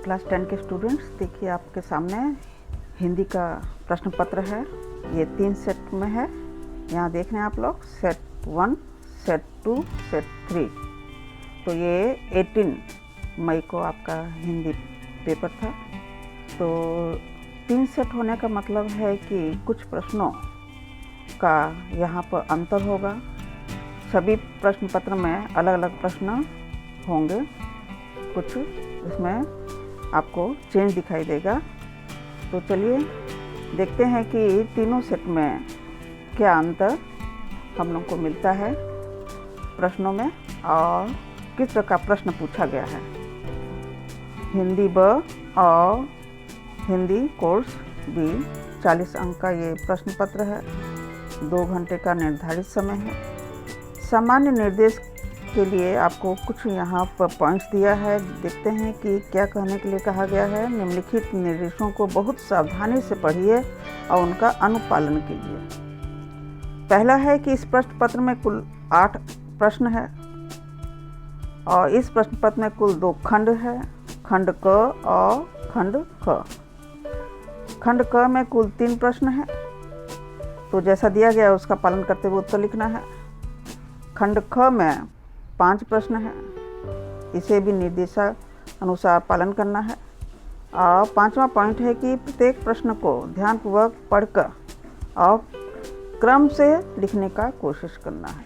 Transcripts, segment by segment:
Class 10 के students, देखिए आपके सामने हिंदी का प्रश्न पत्र है। ये 3 सेट में है। यहाँ देख रहे हैं आप लोग, सेट 1, सेट 2, सेट 3। तो ये 18 मई को आपका हिंदी पेपर था। तो 3 सेट होने का मतलब है कि कुछ प्रश्नों का यहाँ पर अंतर होगा। सभी प्रश्न पत्र में अलग अलग प्रश्न होंगे, कुछ इसमें आपको चेंज दिखाई देगा। तो चलिए देखते हैं कि तीनों सेट में क्या अंतर हम लोग को मिलता है प्रश्नों में और किस तरह का प्रश्न पूछा गया है। हिंदी ब और हिंदी कोर्स बी 40 अंक का ये प्रश्न पत्र है। 2 घंटे का निर्धारित समय है। सामान्य निर्देश के लिए आपको कुछ यहाँ पर पॉइंट्स दिया है। देखते हैं कि क्या कहने के लिए कहा गया है। निम्नलिखित निर्देशों को बहुत सावधानी से पढ़िए और उनका अनुपालन कीजिए। पहला है कि इस प्रश्न पत्र में कुल 8 प्रश्न है और इस प्रश्न पत्र में कुल 2 खंड है, खंड क और खंड ख। खंड क में कुल 3 प्रश्न है, तो जैसा दिया गया है उसका पालन करते हुए उत्तर लिखना है। खंड ख में 5 प्रश्न है, इसे भी निर्देशानुसार पालन करना है। और 5वां पॉइंट है कि प्रत्येक प्रश्न को ध्यानपूर्वक पढ़कर और क्रम से लिखने का कोशिश करना है।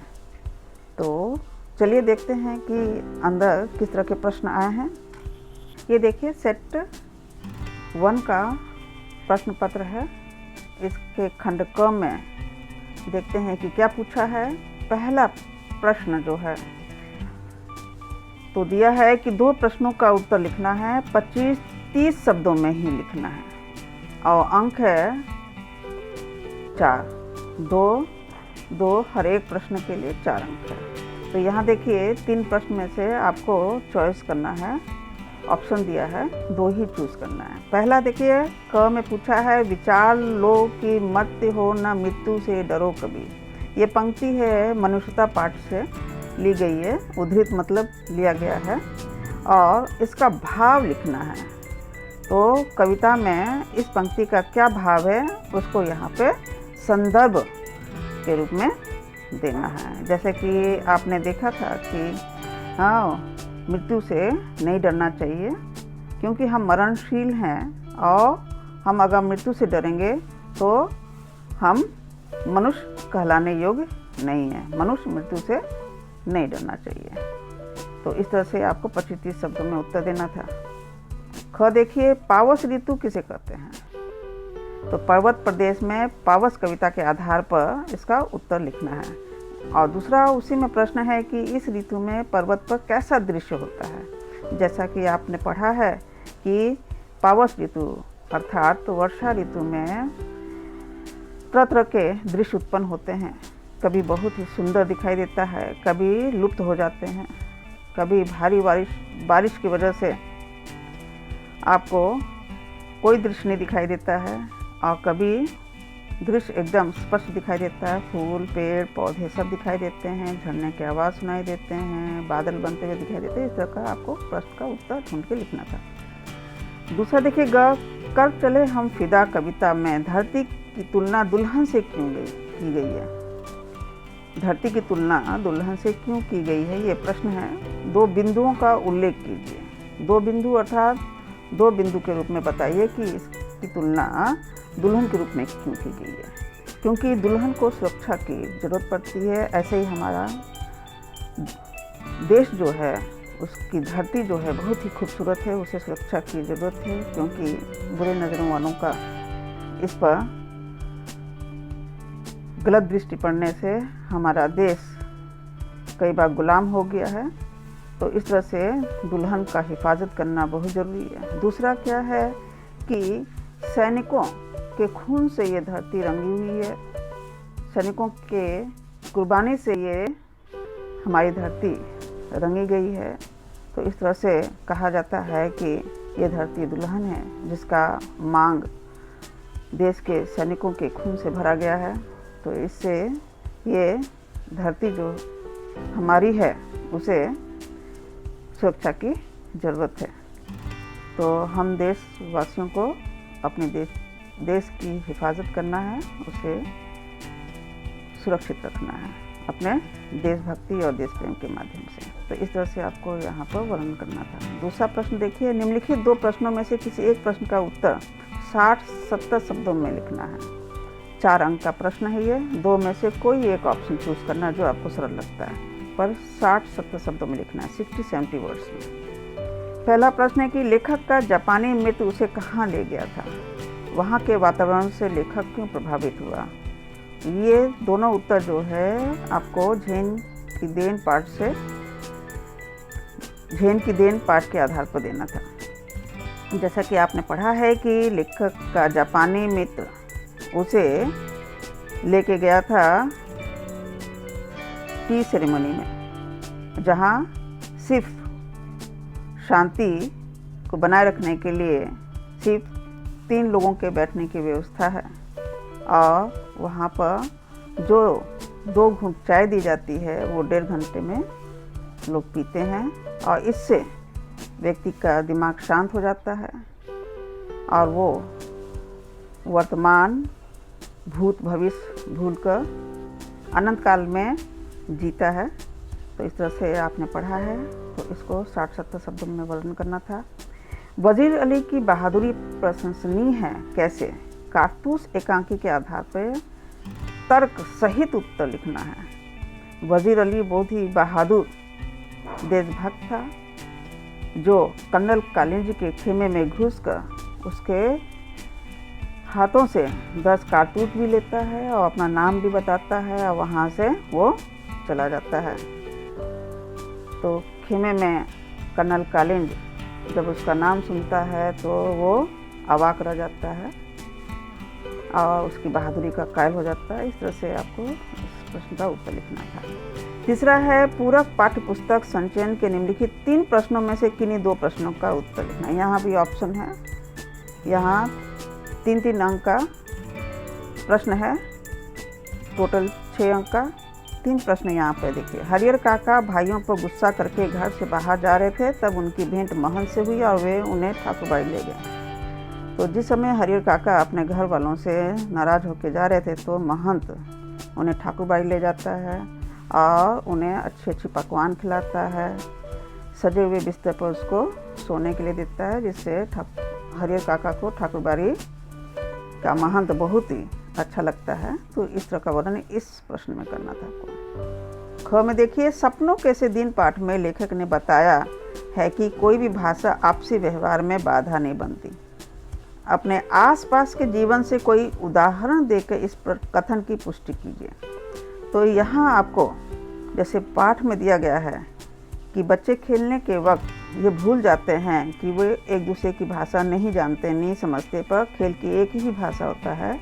तो चलिए देखते हैं कि अंदर किस तरह के प्रश्न आए हैं। ये देखिए सेट 1 का प्रश्न पत्र है। इसके खंड क में देखते हैं कि क्या पूछा है। पहला प्रश्न जो है तो दिया है कि 2 प्रश्नों का उत्तर लिखना है, 25-30 शब्दों में ही लिखना है और अंक है 4। 2 हर एक प्रश्न के लिए 4 अंक है। तो यहाँ देखिए 3 प्रश्न में से आपको चॉइस करना है। ऑप्शन दिया है, 2 ही चूज करना है। पहला देखिए क में पूछा है, विचार लो कि मत हो न मृत्यु से डरो कभी। ये पंक्ति है मनुष्यता पाठ से ली गई है, उद्धृत मतलब लिया गया है और इसका भाव लिखना है। तो कविता में इस पंक्ति का क्या भाव है उसको यहाँ पे संदर्भ के रूप में देना है। जैसे कि आपने देखा था कि हाँ, मृत्यु से नहीं डरना चाहिए क्योंकि हम मरणशील हैं और हम अगर मृत्यु से डरेंगे तो हम मनुष्य कहलाने योग्य नहीं है। मनुष्य मृत्यु से नहीं डरना चाहिए। तो इस तरह से आपको 25-30 शब्दों में उत्तर देना था। ख देखिए, पावस ऋतु किसे कहते हैं। तो पर्वत प्रदेश में पावस कविता के आधार पर इसका उत्तर लिखना है। और दूसरा उसी में प्रश्न है कि इस ऋतु में पर्वत पर कैसा दृश्य होता है। जैसा कि आपने पढ़ा है कि पावस ऋतु अर्थात वर्षा ऋतु में तरह तरह के दृश्य उत्पन्न होते हैं। कभी बहुत ही सुंदर दिखाई देता है, कभी लुप्त हो जाते हैं, कभी भारी बारिश की वजह से आपको कोई दृश्य नहीं दिखाई देता है और कभी दृश्य एकदम स्पष्ट दिखाई देता है। फूल, पेड़, पौधे सब दिखाई देते हैं, झरने की आवाज़ सुनाई देते हैं, बादल बनते हुए दिखाई देते हैं। इस तरह का आपको प्रश्न का उत्तर ढूंढ के लिखना था। दूसरा देखिए, कर चले हम फिदा कविता में धरती की तुलना दुल्हन से क्यों की गई है। धरती की तुलना दुल्हन से क्यों की गई है, ये प्रश्न है। 2 बिंदुओं का उल्लेख कीजिए। 2 बिंदु अर्थात 2 बिंदु के रूप में बताइए कि इसकी तुलना दुल्हन के रूप में क्यों की गई है। क्योंकि दुल्हन को सुरक्षा की ज़रूरत पड़ती है। ऐसे ही हमारा देश जो है, उसकी धरती जो है बहुत ही खूबसूरत है, उसे सुरक्षा की ज़रूरत है। क्योंकि बुरे नज़रों वालों का इस पर गलत दृष्टि पड़ने से हमारा देश कई बार गुलाम हो गया है। तो इस तरह से दुल्हन का हिफाजत करना बहुत ज़रूरी है। दूसरा क्या है कि सैनिकों के खून से ये धरती रंगी हुई है। सैनिकों के कुर्बानी से ये हमारी धरती रंगी गई है। तो इस तरह से कहा जाता है कि ये धरती दुल्हन है जिसका मांग देश के सैनिकों के खून से भरा गया है। तो इससे ये धरती जो हमारी है उसे सुरक्षा की ज़रूरत है। तो हम देशवासियों को अपने देश की हिफाजत करना है, उसे सुरक्षित रखना है अपने देशभक्ति और देश प्रेम के माध्यम से। तो इस तरह से आपको यहाँ पर वर्णन करना था। दूसरा प्रश्न देखिए, निम्नलिखित 2 प्रश्नों में से किसी एक प्रश्न का उत्तर 60-70 शब्दों में लिखना है। 4 अंक का प्रश्न है ये, 2 में से कोई एक ऑप्शन चूज करना जो आपको सरल लगता है, पर 60-70 शब्दों में लिखना है, 60-70 वर्ड्स में। पहला प्रश्न है कि लेखक का जापानी मित्र उसे कहाँ ले गया था, वहाँ के वातावरण से लेखक क्यों प्रभावित हुआ। ये दोनों उत्तर जो है आपको झेन की देन पाठ के आधार पर देना था। जैसा कि आपने पढ़ा है कि लेखक का जापानी मित्र उसे लेके गया था टी सेरेमनी में, जहाँ सिर्फ शांति को बनाए रखने के लिए सिर्फ 3 लोगों के बैठने की व्यवस्था है, और वहाँ पर जो 2 घूंट चाय दी जाती है वो 1.5 घंटे में लोग पीते हैं, और इससे व्यक्ति का दिमाग शांत हो जाता है और वो वर्तमान भूत भविष्य भूलकर अनंत काल में जीता है। तो इस तरह से आपने पढ़ा है, तो इसको 60-70 शब्दों में वर्णन करना था। वजीर अली की बहादुरी प्रशंसनीय है कैसे, कारतूस एकांकी के आधार पर तर्क सहित उत्तर लिखना है। वजीर अली बहुत ही बहादुर देशभक्त था, जो कर्नल कॉलिंज के खेमे में घुसकर उसके हाथों से 10 कारतूस भी लेता है और अपना नाम भी बताता है, और वहाँ से वो चला जाता है। तो खेमे में कर्नल कॉलिंज जब उसका नाम सुनता है तो वो अवाक रह जाता है और उसकी बहादुरी का कायल हो जाता है। इस तरह से आपको इस प्रश्न का उत्तर लिखना था। तीसरा है, पूरक पाठ्य पुस्तक संचयन के निम्नलिखित 3 प्रश्नों में से किन्हीं 2 प्रश्नों का उत्तर लिखना है। यहाँ भी ऑप्शन है, यहाँ 3-3 अंक का प्रश्न है, टोटल 6 अंक का 3 प्रश्न यहाँ पे देखिए। हरियर काका भाइयों पर गुस्सा करके घर से बाहर जा रहे थे, तब उनकी भेंट महंत से हुई और वे उन्हें ठाकुरबाड़ी ले गए। तो जिस समय हरियर काका अपने घर वालों से नाराज़ होकर जा रहे थे, तो महंत उन्हें ठाकुरबाड़ी ले जाता है और उन्हें अच्छे पकवान खिलाता है, सजे हुए बिस्तर पर उसको सोने के लिए देता है, जिससे हरियर काका को ठाकुरबाड़ी का महंत बहुत ही अच्छा लगता है। तो इस तरह का वर्णन इस प्रश्न में करना था आपको। ख में देखिए, सपनों कैसे दिन पाठ में लेखक ने बताया है कि कोई भी भाषा आपसी व्यवहार में बाधा नहीं बनती। अपने आसपास के जीवन से कोई उदाहरण देकर इस पर कथन की पुष्टि कीजिए। तो यहाँ आपको जैसे पाठ में दिया गया है कि बच्चे खेलने के वक्त ये भूल जाते हैं कि वे एक दूसरे की भाषा नहीं जानते, नहीं समझते, पर खेल की एक ही भाषा होता है,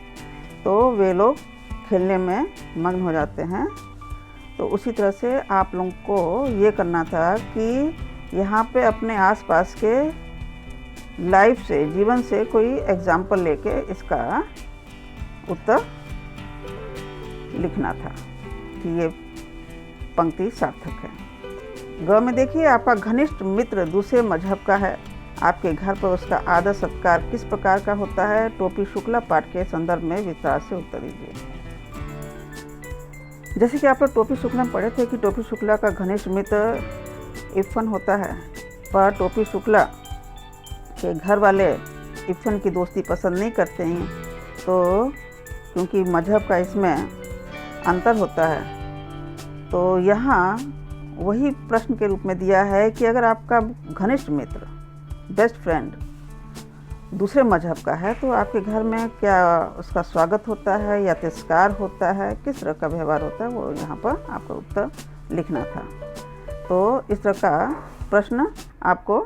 तो वे लोग खेलने में मग्न हो जाते हैं। तो उसी तरह से आप लोगों को ये करना था कि यहाँ पे अपने आसपास के लाइफ से, जीवन से कोई एग्जाम्पल लेके इसका उत्तर लिखना था कि ये पंक्ति सार्थक है। ग में देखिए, आपका घनिष्ठ मित्र दूसरे मजहब का है, आपके घर पर उसका आदर सत्कार किस प्रकार का होता है। टोपी शुक्ला पाठ के संदर्भ में विस्तार से उत्तर दीजिए। जैसे कि आप लोग टोपी शुक्ला में पढ़े थे कि टोपी शुक्ला का घनिष्ठ मित्र इरफान होता है, पर टोपी शुक्ला के घर वाले इरफान की दोस्ती पसंद नहीं करते हैं, तो क्योंकि मजहब का इसमें अंतर होता है। तो यहाँ वही प्रश्न के रूप में दिया है कि अगर आपका घनिष्ठ मित्र, बेस्ट फ्रेंड दूसरे मजहब का है, तो आपके घर में क्या उसका स्वागत होता है या तिरस्कार होता है, किस तरह का व्यवहार होता है, वो यहाँ पर आपका उत्तर लिखना था। तो इस तरह का प्रश्न आपको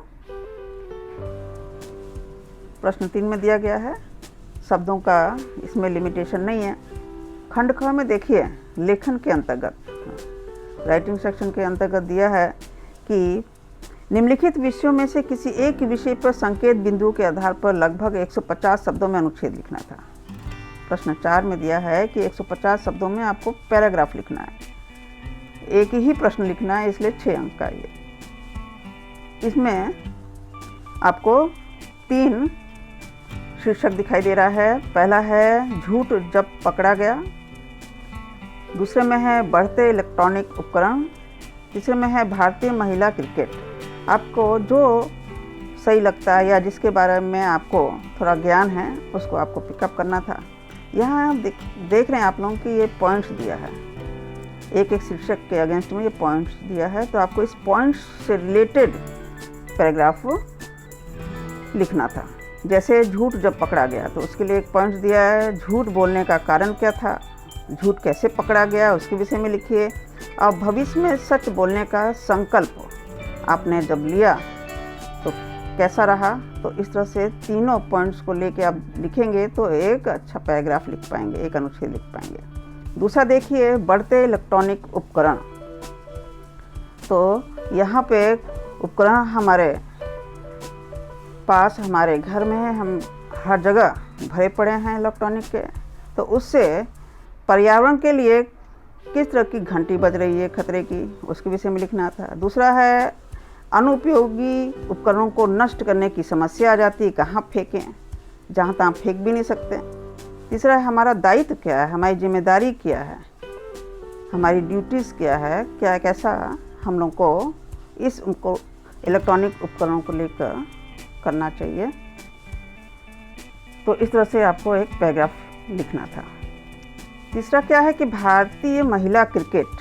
प्रश्न 3 में दिया गया है। शब्दों का इसमें लिमिटेशन नहीं है। खंड ख में देखिए, लेखन के अंतर्गत, राइटिंग सेक्शन के अंतर्गत दिया है कि निम्नलिखित विषयों में से किसी एक विषय पर संकेत बिंदुओं के आधार पर लगभग 150 शब्दों में अनुच्छेद लिखना था। प्रश्न 4 में दिया है कि 150 शब्दों में आपको पैराग्राफ लिखना है। एक ही प्रश्न लिखना है, इसलिए 6 अंक का ये। इसमें आपको 3 शीर्षक दिखाई दे रहा है। पहला है झूठ जब पकड़ा गया, दूसरे में है बढ़ते इलेक्ट्रॉनिक उपकरण, तीसरे में है भारतीय महिला क्रिकेट। आपको जो सही लगता है या जिसके बारे में आपको थोड़ा ज्ञान है उसको आपको पिकअप करना था। यहाँ देख रहे हैं आप लोगों की ये पॉइंट्स दिया है, एक एक शीर्षक के अगेंस्ट में ये पॉइंट्स दिया है, तो आपको इस पॉइंट्स से रिलेटेड पैराग्राफ लिखना था। जैसे झूठ जब पकड़ा गया तो उसके लिए एक पॉइंट दिया है, झूठ बोलने का कारण क्या था, झूठ कैसे पकड़ा गया उसके विषय में लिखिए। और भविष्य में सच बोलने का संकल्प आपने जब लिया तो कैसा रहा। तो इस तरह से तीनों पॉइंट्स को लेके आप लिखेंगे तो एक अच्छा पैराग्राफ लिख पाएंगे, एक अनुच्छेद लिख पाएंगे। दूसरा देखिए बढ़ते इलेक्ट्रॉनिक उपकरण। तो यहाँ पे उपकरण हमारे पास हमारे घर में है, हम हर जगह भरे पड़े हैं इलेक्ट्रॉनिक के, तो उससे पर्यावरण के लिए किस तरह की घंटी बज रही है खतरे की, उसके विषय में लिखना था। दूसरा है अनुपयोगी उपकरणों को नष्ट करने की समस्या आ जाती है, कहाँ फेंकें, जहाँ तहाँ फेंक भी नहीं सकते। तीसरा है हमारा दायित्व क्या है, हमारी जिम्मेदारी क्या है, हमारी ड्यूटीज़ क्या है, क्या कैसा हम लोग को उनको इलेक्ट्रॉनिक उपकरणों को लेकर करना चाहिए। तो इस तरह से आपको एक पैराग्राफ लिखना था। तीसरा क्या है कि भारतीय महिला क्रिकेट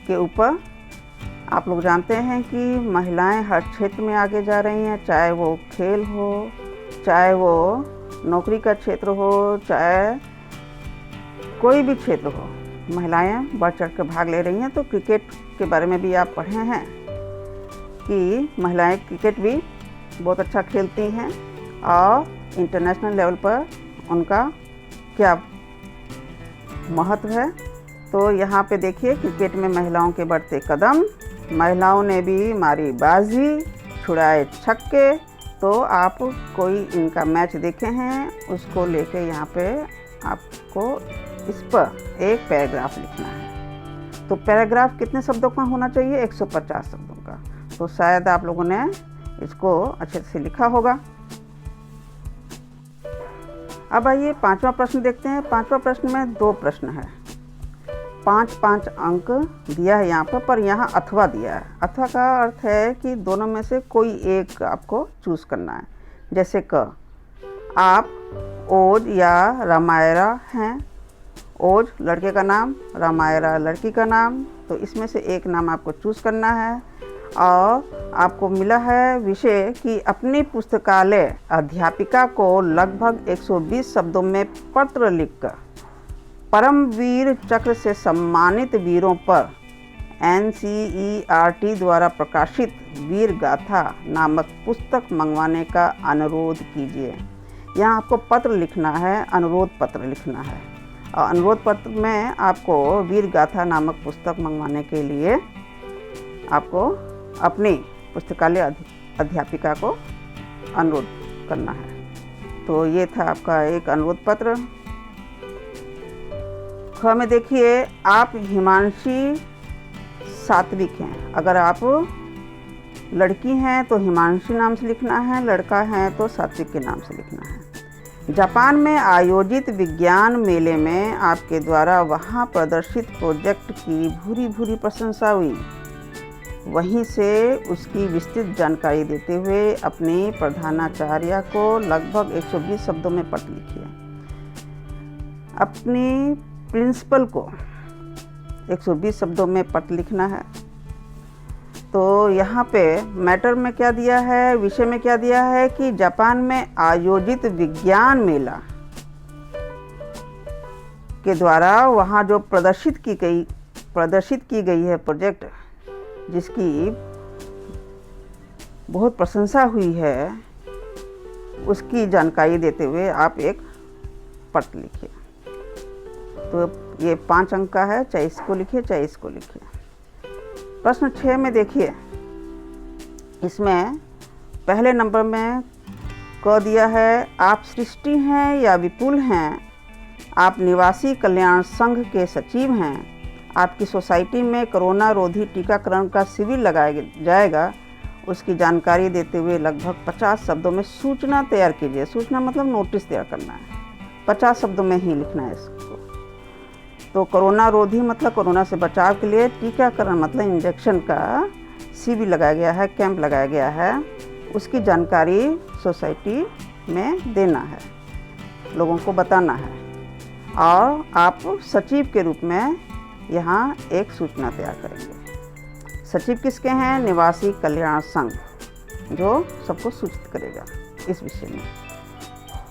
के ऊपर आप लोग जानते हैं कि महिलाएं हर क्षेत्र में आगे जा रही हैं, चाहे वो खेल हो, चाहे वो नौकरी का क्षेत्र हो, चाहे कोई भी क्षेत्र हो, महिलाएं बढ़ चढ़ कर भाग ले रही हैं। तो क्रिकेट के बारे में भी आप पढ़े हैं कि महिलाएं क्रिकेट भी बहुत अच्छा खेलती हैं और इंटरनेशनल लेवल पर उनका क्या महत्व है। तो यहाँ पे देखिए क्रिकेट में महिलाओं के बढ़ते कदम, महिलाओं ने भी मारी बाजी, छुड़ाए छक्के। तो आप कोई इनका मैच देखे हैं उसको लेके यहाँ पे आपको इस पर एक पैराग्राफ लिखना है। तो पैराग्राफ कितने शब्दों का होना चाहिए, 150 शब्दों का। तो शायद आप लोगों ने इसको अच्छे से लिखा होगा। अब आइए 5वां प्रश्न देखते हैं। 5वां प्रश्न में 2 प्रश्न है, 5-5 अंक दिया है यहाँ पर यहाँ अथवा दिया है। अथवा का अर्थ है कि दोनों में से कोई एक आपको चूज़ करना है। जैसे क आप ओज या रामायरा हैं, ओज लड़के का नाम, रामायरा लड़की का नाम, तो इसमें से एक नाम आपको चूज़ करना है। और आपको मिला है विषय कि अपनी पुस्तकालय अध्यापिका को लगभग 120 शब्दों में पत्र लिखकर परमवीर चक्र से सम्मानित वीरों पर NCERT द्वारा प्रकाशित वीर गाथा नामक पुस्तक मंगवाने का अनुरोध कीजिए। यहाँ आपको पत्र लिखना है, अनुरोध पत्र लिखना है। और अनुरोध पत्र में आपको वीर गाथा नामक पुस्तक मंगवाने के लिए आपको अपनी पुस्तकालय अध्यापिका को अनुरोध करना है। तो ये था आपका एक अनुरोध पत्र। ख में देखिए आप हिमांशी सात्विक हैं। अगर आप लड़की हैं तो हिमांशी नाम से लिखना है, लड़का है तो सात्विक के नाम से लिखना है। जापान में आयोजित विज्ञान मेले में आपके द्वारा वहाँ प्रदर्शित प्रोजेक्ट की भूरी भूरी प्रशंसा हुई। वहीं से उसकी विस्तृत जानकारी देते हुए अपनी प्रधानाचार्य को लगभग 120 शब्दों में पत्र लिखिए। अपनी प्रिंसिपल को 120 शब्दों में पत्र लिखना है। तो यहाँ पे मैटर में क्या दिया है, विषय में क्या दिया है कि जापान में आयोजित विज्ञान मेला के द्वारा वहाँ जो प्रदर्शित की गई है प्रोजेक्ट, जिसकी बहुत प्रशंसा हुई है, उसकी जानकारी देते हुए आप एक पत्र लिखिए। तो ये 5 अंक का है, चाहे इसको लिखिए चाहे इसको लिखिए। प्रश्न 6 में देखिए, इसमें पहले नंबर में क दिया है, आप सृष्टि हैं या विपुल हैं, आप निवासी कल्याण संघ के सचिव हैं, आपकी सोसाइटी में कोरोना रोधी टीकाकरण का शिविर लगाया जाएगा, उसकी जानकारी देते हुए लगभग 50 शब्दों में सूचना तैयार कीजिए। सूचना मतलब नोटिस तैयार करना है, 50 शब्दों में ही लिखना है इसको। तो कोरोना रोधी मतलब कोरोना से बचाव के लिए, टीकाकरण मतलब इंजेक्शन का शिविर लगाया गया है, कैंप लगाया गया है, उसकी जानकारी सोसाइटी में देना है, लोगों को बताना है। और आप सचिव के रूप में यहाँ एक सूचना तैयार करेंगे। सचिव किसके हैं? निवासी कल्याण संघ, जो सबको सूचित करेगा इस विषय में।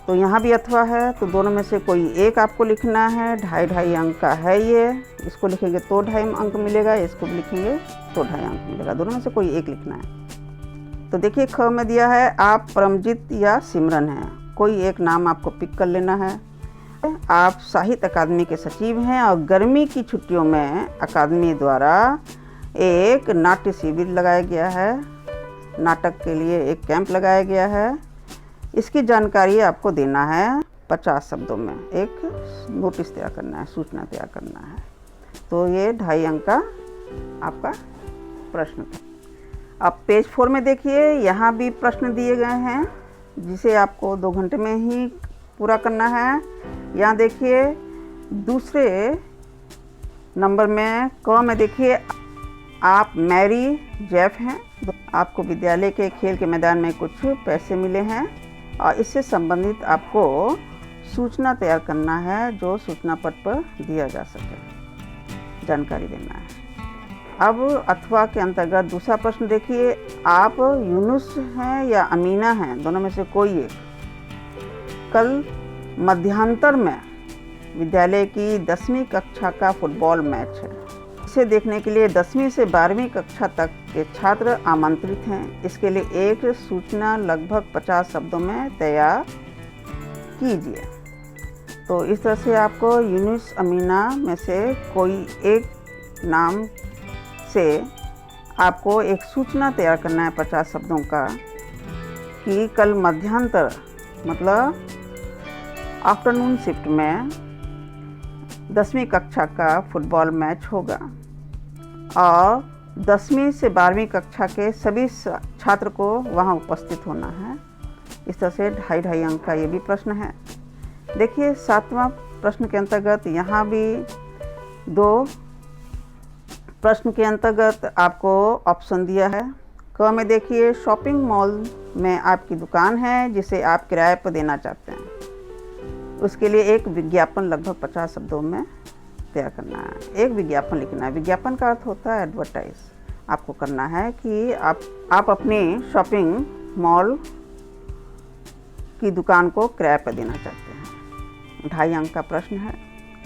तो यहाँ भी अथवा है, तो दोनों में से कोई एक आपको लिखना है। 2.5 अंक का है ये, इसको लिखेंगे तो 2.5 अंक मिलेगा, इसको लिखेंगे तो 2.5 अंक मिलेगा, दोनों में से कोई एक लिखना है। तो देखिए ख में दिया है आप परमजीत या सिमरन हैं, कोई एक नाम आपको पिक कर लेना है। आप साहित्य अकादमी के सचिव हैं और गर्मी की छुट्टियों में अकादमी द्वारा एक नाट्य शिविर लगाया गया है, नाटक के लिए एक कैंप लगाया गया है। इसकी जानकारी आपको देना है 50 शब्दों में, एक नोटिस तैयार करना है, सूचना तैयार करना है। तो ये 2.5 अंक का आपका प्रश्न था। अब पेज 4 में देखिए, यहाँ भी प्रश्न दिए गए हैं जिसे आपको 2 घंटे में ही पूरा करना है। यहाँ देखिए दूसरे नंबर में क में देखिए आप मैरी जेफ हैं, आपको विद्यालय के खेल के मैदान में कुछ पैसे मिले हैं और इससे संबंधित आपको सूचना तैयार करना है जो सूचना पट पर दिया जा सके, जानकारी देना है। अब अथवा के अंतर्गत दूसरा प्रश्न देखिए, आप यूनुस हैं या अमीना हैं, दोनों में से कोई एक। कल मध्यांतर में विद्यालय की 10वीं कक्षा का फुटबॉल मैच है। इसे देखने के लिए 10वीं से 12वीं कक्षा तक के छात्र आमंत्रित हैं। इसके लिए एक सूचना लगभग 50 शब्दों में तैयार कीजिए। तो इस तरह से आपको यूनुस अमीना में से कोई एक नाम से आपको एक सूचना तैयार करना है 50 शब्दों का कि कल मध्यांतर मतलब आफ्टरनून शिफ्ट में 10वीं कक्षा का फुटबॉल मैच होगा और 10वीं से 12वीं कक्षा के सभी छात्र को वहां उपस्थित होना है। इस तरह से 2.5 अंक का ये भी प्रश्न है। देखिए 7वां प्रश्न के अंतर्गत यहाँ भी 2 प्रश्न के अंतर्गत आपको ऑप्शन दिया है। क में देखिए शॉपिंग मॉल में आपकी दुकान है जिसे आप किराए पर देना चाहते हैं, उसके लिए एक विज्ञापन लगभग 50 शब्दों में तैयार करना है। एक विज्ञापन लिखना है। विज्ञापन का अर्थ होता है एडवर्टाइज। आपको करना है कि आप अपनी शॉपिंग मॉल की दुकान को किराए पर देना चाहते हैं। 2.5 अंक का प्रश्न है।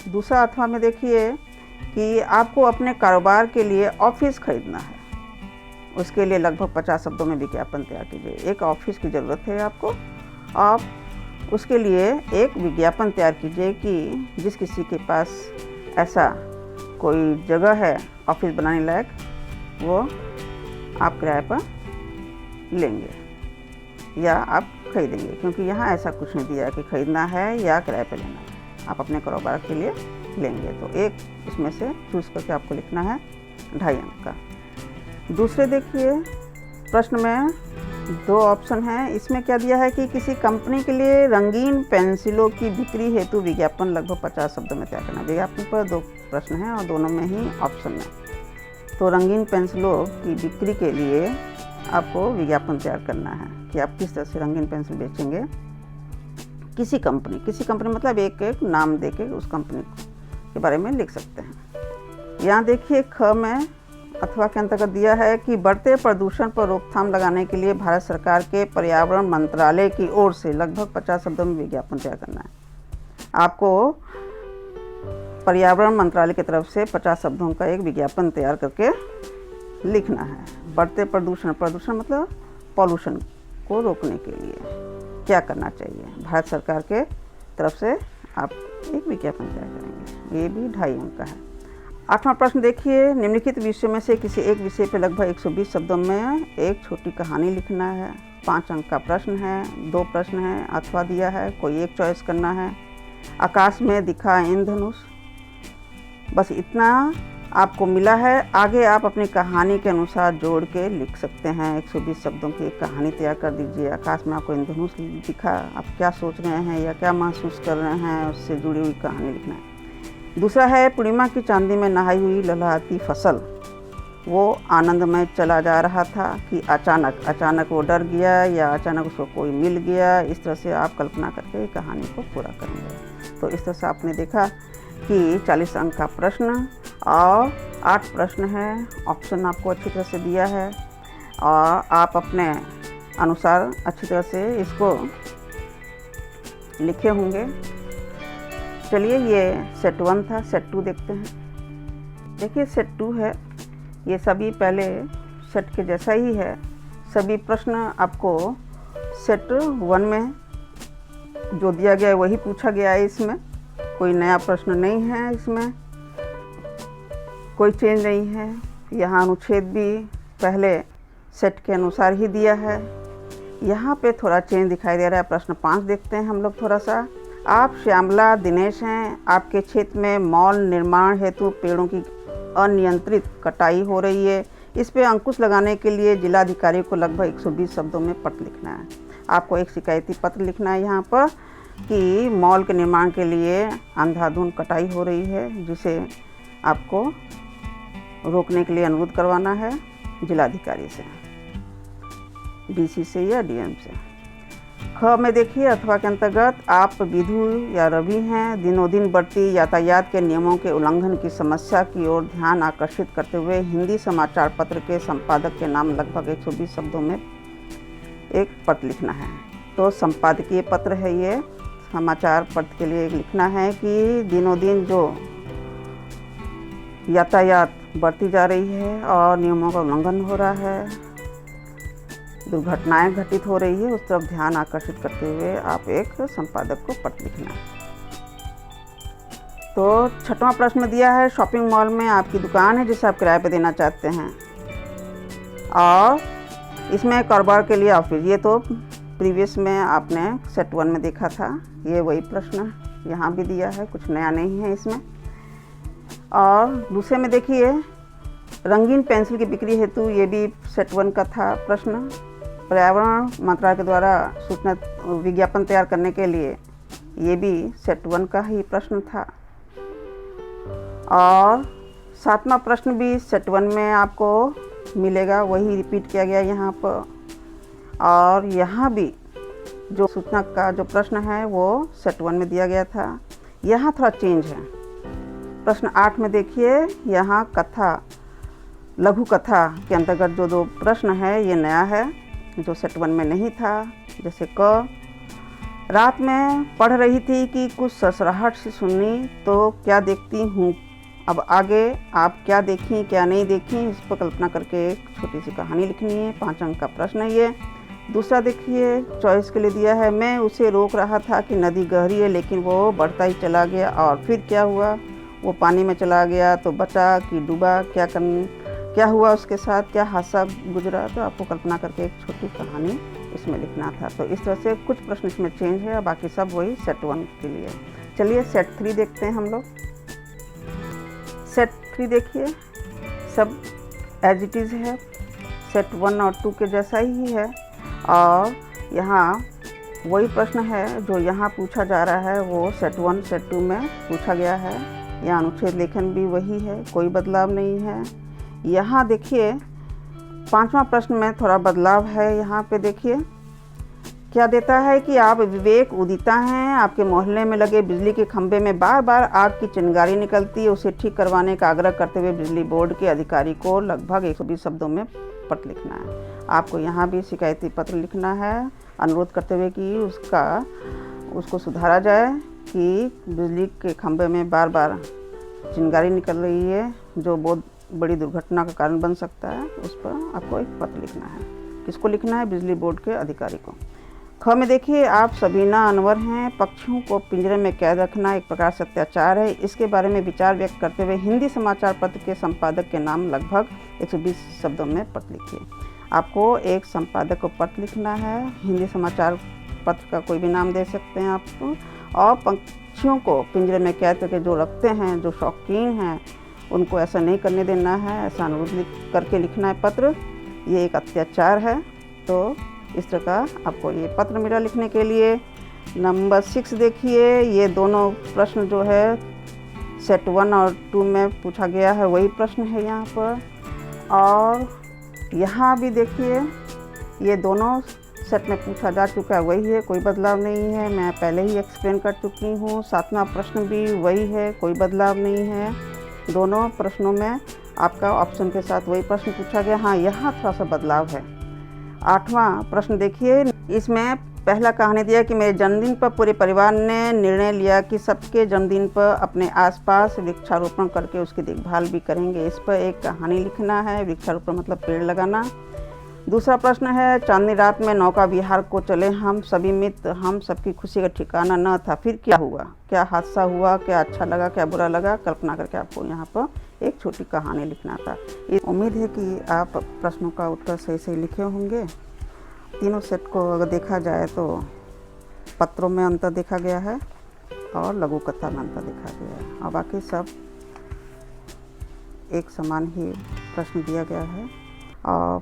दूसरा अथवा में देखिए कि आपको अपने कारोबार के लिए ऑफिस खरीदना है, उसके लिए लगभग 50 शब्दों में विज्ञापन तैयार कीजिए। एक ऑफिस की ज़रूरत है आपको, आप उसके लिए एक विज्ञापन तैयार कीजिए कि जिस किसी के पास ऐसा कोई जगह है ऑफिस बनाने लायक, वो आप किराए पर लेंगे या आप खरीदेंगे, क्योंकि यहाँ ऐसा कुछ नहीं दिया कि खरीदना है या किराए पर लेना है, आप अपने कारोबार के लिए लेंगे। तो एक इसमें से चूज़ करके आपको लिखना है 2.5 अंक का। दूसरे देखिए प्रश्न में 2 ऑप्शन हैं। इसमें क्या दिया है कि किसी कंपनी के लिए रंगीन पेंसिलों की बिक्री हेतु विज्ञापन लगभग 50 शब्दों में तैयार करना। विज्ञापन पर 2 प्रश्न हैं और दोनों में ही ऑप्शन है। तो रंगीन पेंसिलों की बिक्री के लिए आपको विज्ञापन तैयार करना है कि आप किस तरह से रंगीन पेंसिल बेचेंगे। किसी कंपनी मतलब एक नाम देके उस कंपनी के बारे में लिख सकते हैं। यहाँ देखिए ख में अथवा के अंतर्गत दिया है कि बढ़ते प्रदूषण पर रोकथाम लगाने के लिए भारत सरकार के पर्यावरण मंत्रालय की ओर से लगभग 50 शब्दों में विज्ञापन तैयार करना है। आपको पर्यावरण मंत्रालय की तरफ से 50 शब्दों का एक विज्ञापन तैयार करके लिखना है। बढ़ते प्रदूषण मतलब पॉल्यूशन को रोकने के लिए क्या करना चाहिए, भारत सरकार के तरफ से आप एक विज्ञापन तैयार करेंगे। ये भी 2.5 अंक का है। 8वां प्रश्न देखिए, निम्नलिखित विषयों में से किसी एक विषय पर लगभग 120 शब्दों में एक छोटी कहानी लिखना है। 5 अंक का प्रश्न है। 2 प्रश्न हैं, अथवा दिया है, कोई एक चॉइस करना है। आकाश में दिखा इंद्रधनुष, बस इतना आपको मिला है। आगे आप अपनी कहानी के अनुसार जोड़ के लिख सकते हैं। 120 शब्दों की एक कहानी तैयार कर दीजिए। आकाश में आपको इंद्रधनुष दिखा, आप क्या सोच रहे हैं या क्या महसूस कर रहे हैं, उससे जुड़ी हुई कहानी लिखना है। दूसरा है पूर्णिमा की चांदी में नहाई हुई लहलहाती फसल। वो आनंद में चला जा रहा था कि अचानक वो डर गया या अचानक उसको कोई मिल गया। इस तरह से आप कल्पना करके कहानी को पूरा करेंगे। तो इस तरह से आपने देखा कि 40 अंक का प्रश्न और 8 प्रश्न है। ऑप्शन आपको अच्छी तरह से दिया है और आप अपने अनुसार अच्छी तरह से इसको लिखे होंगे। चलिए, ये सेट 1 था। सेट 2 देखते हैं। देखिए, सेट 2 है। ये सभी पहले सेट के जैसा ही है। सभी प्रश्न आपको सेट 1 में जो दिया गया है वही पूछा गया है। इसमें कोई नया प्रश्न नहीं है, इसमें कोई चेंज नहीं है। यहाँ अनुच्छेद भी पहले सेट के अनुसार ही दिया है। यहाँ पे थोड़ा चेंज दिखाई दे रहा है। प्रश्न 5 देखते हैं हम लोग थोड़ा सा। आप श्यामला दिनेश हैं। आपके क्षेत्र में मॉल निर्माण हेतु पेड़ों की अनियंत्रित कटाई हो रही है। इस पे अंकुश लगाने के लिए जिलाधिकारी को लगभग 120 शब्दों में पत्र लिखना है। आपको एक शिकायती पत्र लिखना है यहाँ पर कि मॉल के निर्माण के लिए अंधाधुंध कटाई हो रही है, जिसे आपको रोकने के लिए अनुरोध करवाना है जिलाधिकारी से, डीसी से या डीएम से। ख में देखिए, अथवा के अंतर्गत आप विधु या रवि हैं। दिनों दिन बढ़ती यातायात के नियमों के उल्लंघन की समस्या की ओर ध्यान आकर्षित करते हुए हिंदी समाचार पत्र के संपादक के नाम लगभग 120 शब्दों में एक पत्र लिखना है। तो संपादकीय पत्र है ये। समाचार पत्र के लिए लिखना है कि दिनों दिन जो यातायात बढ़ती जा रही है और नियमों का उल्लंघन हो रहा है, दुर्घटनाएं घटित हो रही है, उस तरफ ध्यान आकर्षित करते हुए आप एक संपादक को पत्र लिखना है। तो 6वां प्रश्न दिया है, शॉपिंग मॉल में आपकी दुकान है जिसे आप किराए पर देना चाहते हैं और इसमें कारोबार के लिए ऑफिस। ये तो प्रीवियस में आपने सेट 1 में देखा था। ये वही प्रश्न यहाँ भी दिया है, कुछ नया नहीं है इसमें। और दूसरे में देखिए, रंगीन पेंसिल की बिक्री हेतु, ये भी सेट 1 का था प्रश्न। पर्यावरण मंत्रालय के द्वारा सूचना विज्ञापन तैयार करने के लिए, ये भी सेट 1 का ही प्रश्न था। और 7वां प्रश्न भी सेट 1 में आपको मिलेगा, वही रिपीट किया गया यहाँ पर। और यहाँ भी जो सूचना का जो प्रश्न है वो सेट 1 में दिया गया था। यहाँ थोड़ा चेंज है। प्रश्न 8 में देखिए, यहाँ कथा, लघु कथा के अंतर्गत जो 2 प्रश्न है ये नया है, जो सेट 1 में नहीं था। जैसे क, रात में पढ़ रही थी कि कुछ ससराहट सी सुनी तो क्या देखती हूँ। अब आगे आप क्या देखी क्या नहीं देखी, इस पर कल्पना करके एक छोटी सी कहानी लिखनी है। 5 अंक का प्रश्न है ये। दूसरा देखिए, चॉइस के लिए दिया है, मैं उसे रोक रहा था कि नदी गहरी है लेकिन वो बढ़ता ही चला गया और फिर क्या हुआ, वो पानी में चला गया तो बचा कि डूबा, क्या हुआ उसके साथ, क्या हादसा गुजरा। तो आपको कल्पना करके एक छोटी कहानी इसमें लिखना था। तो इस तरह से कुछ प्रश्न इसमें चेंज है, बाकी सब वही सेट 1 के लिए। चलिए सेट 3 देखते हैं हम लोग। सेट 3 देखिए, सब एज इट इज़ है, सेट 1 और 2 के जैसा ही है। और यहाँ वही प्रश्न है जो यहाँ पूछा जा रहा है, वो सेट 1 सेट 2 में पूछा गया है। यहाँ अनुच्छेद लेखन भी वही है, कोई बदलाव नहीं है। यहाँ देखिए 5वां प्रश्न में थोड़ा बदलाव है। यहाँ पे देखिए क्या देता है कि आप विवेक उदिता हैं। आपके मोहल्ले में लगे बिजली के खंभे में बार बार आग की चिंगारी निकलती है, उसे ठीक करवाने का आग्रह करते हुए बिजली बोर्ड के अधिकारी को लगभग 120 शब्दों में पत्र लिखना है। आपको यहाँ भी शिकायती पत्र लिखना है, अनुरोध करते हुए कि उसको सुधारा जाए कि बिजली के खंभे में बार बार चिंगारी निकल रही है, जो बहुत बड़ी दुर्घटना का कारण बन सकता है। उस पर आपको एक पत्र लिखना है। किसको लिखना है? बिजली बोर्ड के अधिकारी को। ख में देखिए, आप सबीना अनवर हैं। पक्षियों को पिंजरे में कैद रखना एक प्रकार से अत्याचार है, इसके बारे में विचार व्यक्त करते हुए हिंदी समाचार पत्र के संपादक के नाम लगभग 120 शब्दों में पत्र लिखिए। आपको एक संपादक को पत्र लिखना है। हिंदी समाचार पत्र का कोई भी नाम दे सकते हैं आप। और पक्षियों को पिंजरे में कैद करके जो रखते हैं, जो शौकीन हैं उनको ऐसा नहीं करने देना है, ऐसा अनुरोध करके लिखना है पत्र। ये एक अत्याचार है। तो इस तरह का आपको ये पत्र मिला लिखने के लिए। नंबर 6 देखिए, ये दोनों प्रश्न जो है सेट 1 और 2 में पूछा गया है, वही प्रश्न है यहाँ पर। और यहाँ भी देखिए, ये दोनों सेट में पूछा जा चुका है, वही है, कोई बदलाव नहीं है। मैं पहले ही एक्सप्लेन कर चुकी हूँ। 7वां प्रश्न भी वही है, कोई बदलाव नहीं है। दोनों प्रश्नों में आपका ऑप्शन के साथ वही प्रश्न पूछा गया। हाँ, यहाँ थोड़ा सा बदलाव है। 8वां प्रश्न देखिए, इसमें पहला कहानी दिया कि मेरे जन्मदिन पर पूरे परिवार ने निर्णय लिया कि सबके जन्मदिन पर अपने आसपास वृक्षारोपण करके उसकी देखभाल भी करेंगे। इस पर एक कहानी लिखना है। वृक्षारोपण मतलब पेड़ लगाना। दूसरा प्रश्न है, चांदनी रात में नौका विहार को चले हम सभी मित्र, हम सबकी खुशी का ठिकाना न था, फिर क्या हुआ, क्या हादसा हुआ, क्या अच्छा लगा, क्या बुरा लगा, कल्पना करके आपको यहाँ पर एक छोटी कहानी लिखना था। उम्मीद है कि आप प्रश्नों का उत्तर सही सही लिखे होंगे। तीनों सेट को अगर देखा जाए तो पत्रों में अंतर देखा गया है और लघु कथा में अंतर देखा गया है, और बाकी सब एक समान ही प्रश्न दिया गया है। और